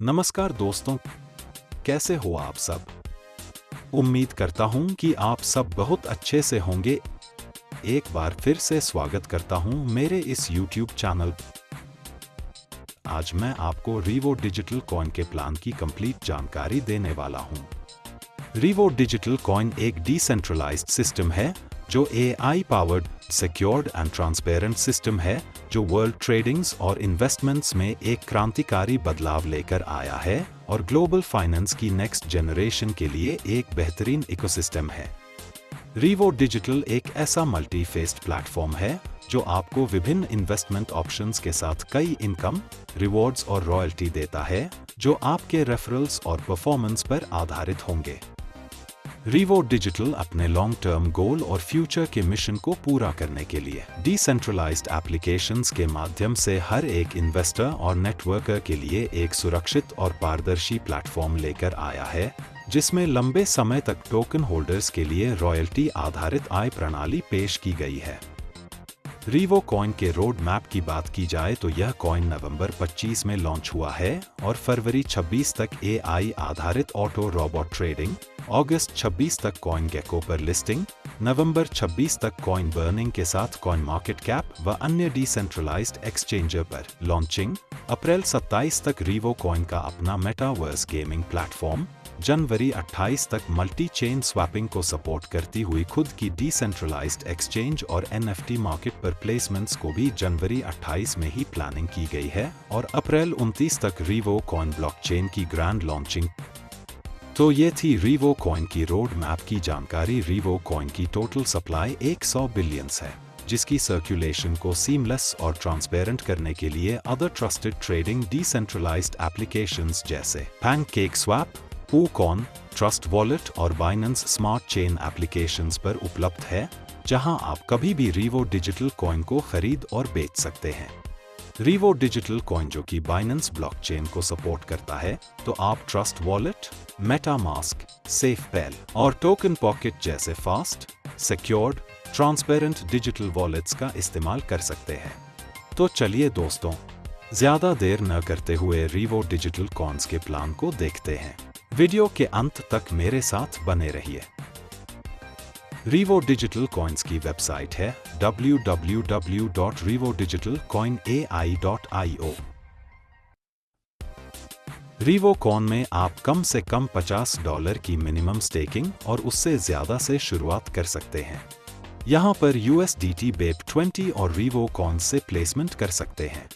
नमस्कार दोस्तों, कैसे हो आप सब। उम्मीद करता हूं कि आप सब बहुत अच्छे से होंगे। एक बार फिर से स्वागत करता हूं मेरे इस YouTube चैनल। आज मैं आपको रीवो डिजिटल कॉइन के प्लान की कंप्लीट जानकारी देने वाला हूं। रीवो डिजिटल कॉइन एक डिसेंट्रलाइज्ड सिस्टम है जो AI powered, secured and transparent system है जो वर्ल्ड ट्रेडिंग्स और इन्वेस्टमेंट्स में एक क्रांतिकारी बदलाव लेकर आया है और ग्लोबल फाइनेंस की नेक्स्ट जनरेशन के लिए एक बेहतरीन इकोसिस्टम है। रीवो डिजिटल एक ऐसा मल्टी फेस्ड प्लेटफॉर्म है जो आपको विभिन्न इन्वेस्टमेंट ऑप्शंस के साथ कई इनकम, रिवॉर्ड्स और रॉयल्टी देता है जो आपके रेफरल्स और परफॉर्मेंस पर आधारित होंगे। रीवो डिजिटल अपने लॉन्ग टर्म गोल और फ्यूचर के मिशन को पूरा करने के लिए डिसेंट्रलाइज्ड एप्लीकेशंस के माध्यम से हर एक इन्वेस्टर और नेटवर्कर के लिए एक सुरक्षित और पारदर्शी प्लेटफॉर्म लेकर आया है, जिसमें लंबे समय तक टोकन होल्डर्स के लिए रॉयल्टी आधारित आय प्रणाली पेश की गई है। रीवो कॉइन के रोड मैप की बात की जाए तो यह कॉइन नवंबर 25 में लॉन्च हुआ है और फरवरी 26 तक AI आधारित ऑटो रोबोट ट्रेडिंग, अगस्त 26 तक कॉइन गेको पर लिस्टिंग, नवंबर 26 तक कॉइन बर्निंग के साथ कॉइन मार्केट कैप व अन्य डिसेंट्रलाइज्ड एक्सचेंजर पर लॉन्चिंग, अप्रैल 27 तक रीवो कॉइन का अपना मेटावर्स गेमिंग प्लेटफॉर्म, जनवरी 28 तक मल्टी चेन स्वैपिंग को सपोर्ट करती हुई खुद की डिसेंट्रलाइज्ड एक्सचेंज और NFT मार्केट पर प्लेसमेंट्स को भी जनवरी 28 में ही प्लानिंग की गई है और अप्रैल 29 तक रीवो कॉइन ब्लॉकचेन की ग्रैंड लॉन्चिंग। तो ये थी रीवो कॉइन की रोड मैप की जानकारी। रीवो कॉइन की टोटल सप्लाई 100 बिलियंस है, जिसकी सर्कुलेशन को सीमलेस और ट्रांसपेरेंट करने के लिए other trusted trading decentralized applications जैसे पैनकेकस्वैप, वूकॉन, ट्रस्ट वॉलेट और बाइनेंस स्मार्ट चेन एप्लीकेशंस पर उपलब्ध है, जहां आप कभी भी रीवो डिजिटल कॉइन को खरीद और बेच सकते हैं। रीवो डिजिटल कॉइन जो कि बाइनेंस ब्लॉकचेन को सपोर्ट करता है, तो आप ट्रस्ट वॉलेट, मेटामास्क, सेफपेल और टोकन पॉकेट जैसे fast, secured, transparent digital wallets का इस्तेमाल कर सकते हैं। तो चलिए दोस्तों, ज्यादा देर न करते हुए रीवो डिजिटल कॉइन्स के प्लान को देखते हैं। वीडियो के अंत तक मेरे साथ बने रहिए। रीवो डिजिटल कॉइन्स की वेबसाइट है www.revodigitalcoinai.io। रीवो कॉइन में आप कम से कम $50 की मिनिमम स्टेकिंग और उससे ज्यादा से शुरुआत कर सकते हैं। यहां पर USDT BEP20 और रीवो कॉइन से प्लेसमेंट कर सकते हैं।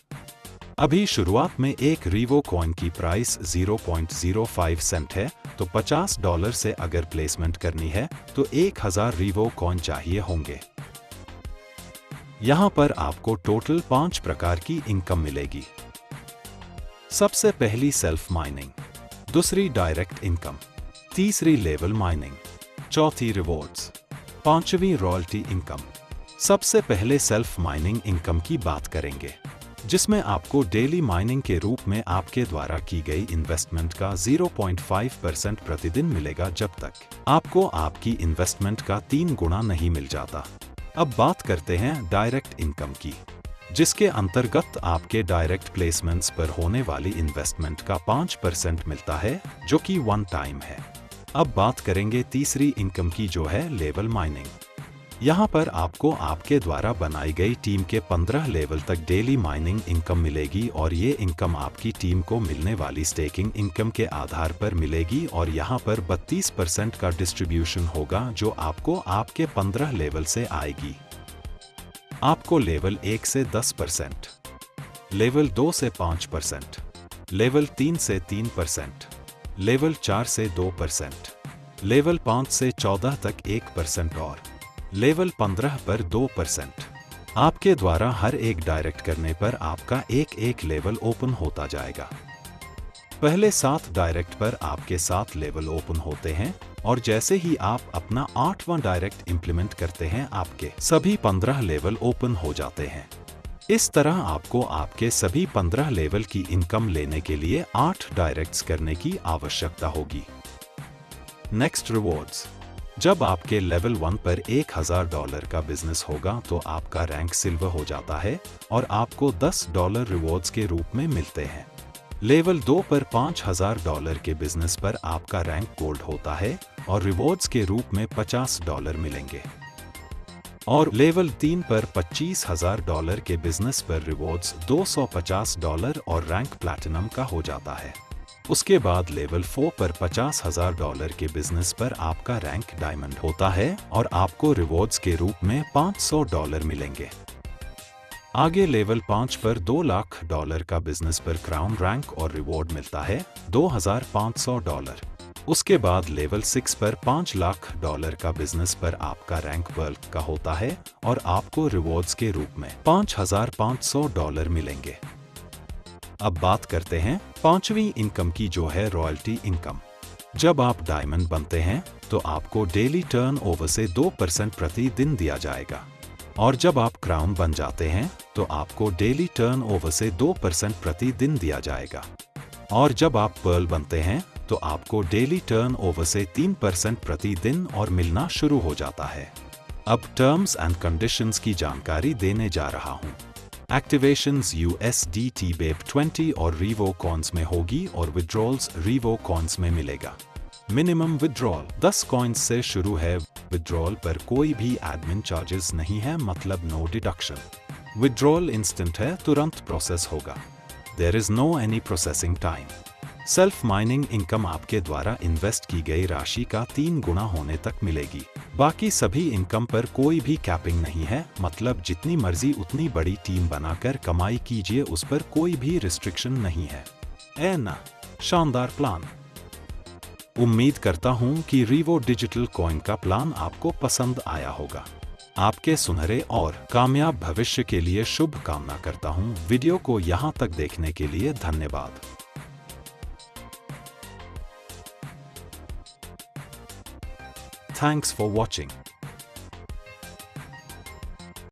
अभी शुरुआत में एक रीवो कॉइन की प्राइस 0.05 सेंट है, तो $50 से अगर प्लेसमेंट करनी है तो 1000 रीवो कॉइन चाहिए होंगे। यहां पर आपको टोटल 5 प्रकार की इनकम मिलेगी। सबसे पहली सेल्फ माइनिंग, दूसरी डायरेक्ट इनकम, तीसरी लेवल माइनिंग, चौथी रिवॉर्ड्स, पांचवी रॉयल्टी इनकम। सबसे पहले सेल्फ माइनिंग इनकम की बात करेंगे, जिसमें आपको डेली माइनिंग के रूप में आपके द्वारा की गई इन्वेस्टमेंट का 0.5% प्रतिदिन मिलेगा, जब तक आपको आपकी इन्वेस्टमेंट का 3 गुना नहीं मिल जाता। अब बात करते हैं डायरेक्ट इनकम की, जिसके अंतर्गत आपके डायरेक्ट प्लेसमेंट्स पर होने वाली इन्वेस्टमेंट का 5% मिलता है, जो कि वन टाइम है। अब बात करेंगे तीसरी इनकम की, जो है लेवल माइनिंग। यहाँ पर आपको आपके द्वारा बनाई गई टीम के 15 लेवल तक डेली माइनिंग इनकम मिलेगी और ये इनकम आपकी टीम को मिलने वाली स्टेकिंग इनकम के आधार पर मिलेगी और यहाँ पर 32% का डिस्ट्रीब्यूशन होगा, जो आपको आपके 15 लेवल से आएगी। आपको लेवल 1 से 10%, लेवल 2 से 5%, लेवल 3 से 3%, लेवल 4 से 2%, लेवल 5 से 14 तक 1% और लेवल 15 पर 2%। आपके द्वारा हर एक डायरेक्ट करने पर आपका एक लेवल ओपन होता जाएगा। पहले 7 डायरेक्ट पर आपके 7 लेवल ओपन होते हैं और जैसे ही आप अपना 8वां डायरेक्ट इंप्लीमेंट करते हैं, आपके सभी 15 लेवल ओपन हो जाते हैं। इस तरह आपको आपके सभी 15 लेवल की इनकम लेने के लिए 8 डायरेक्ट्स करने की आवश्यकता होगी। Next, rewards. जब आपके लेवल 1 पर $1000 का बिजनेस होगा तो आपका रैंक सिल्वर हो जाता है और आपको $10 रिवॉर्ड्स के रूप में मिलते हैं। लेवल 2 पर $5000 के बिजनेस पर आपका रैंक गोल्ड होता है और रिवॉर्ड्स के रूप में $50 मिलेंगे। और लेवल 3 पर $25000 के बिजनेस पर रिवॉर्ड्स $250 और रैंक प्लैटिनम का हो जाता है। उसके बाद लेवल 4 पर $50000 के बिजनेस पर आपका रैंक डायमंड होता है और आपको रिवॉर्ड्स के रूप में $500 मिलेंगे। आगे लेवल 5 पर $2 लाख का बिजनेस पर क्राउन रैंक और रिवॉर्ड मिलता है $2500। उसके बाद लेवल 6 पर $5 लाख का बिजनेस पर आपका रैंक पर्ल का होता है और आपको रिवॉर्ड्स के रूप में $5500 मिलेंगे। अब बात करते हैं 5वीं इनकम की, जो है रॉयल्टी इनकम। जब आप डायमंड बनते हैं तो आपको डेली टर्नओवर से 2% प्रतिदिन दिया जाएगा और जब आप क्राउन बन जाते हैं तो आपको डेली टर्नओवर से 2% प्रतिदिन दिया जाएगा और जब आप पर्ल बनते हैं तो आपको डेली टर्नओवर से 3% प्रतिदिन और मिलना शुरू हो जाता है। अब टर्म्स एंड कंडीशंस की जानकारी देने जा रहा हूं। एक्टिवेशंस USDT BEP 20 और रीवो कॉइन्स में होगी और विड्रॉल्स रीवो कॉइन्स में मिलेगा। मिनिमम विड्रॉल 10 कॉइन्स से शुरू है। विड्रॉल पर कोई भी एडमिन चार्जेस नहीं है, मतलब नो डिडक्शन। विड्रॉल इंस्टेंट है, तुरंत प्रोसेस होगा। There is no any processing time. Self mining income आपके द्वारा इन्वेस्ट की गई राशि का 3 गुना होने तक मिलेगी। बाकी सभी इनकम पर कोई भी कैपिंग नहीं है, मतलब जितनी मर्जी उतनी बड़ी टीम बनाकर कमाई कीजिए, उस पर कोई भी रिस्ट्रिक्शन नहीं है। ना शानदार प्लान। उम्मीद करता हूं कि रीवो डिजिटल कॉइन का प्लान आपको पसंद आया होगा। आपके सुनहरे और कामयाब भविष्य के लिए शुभ कामना करता हूं। वीडियो को यहां तक देखने के लिए धन्यवाद। Thanks for watching.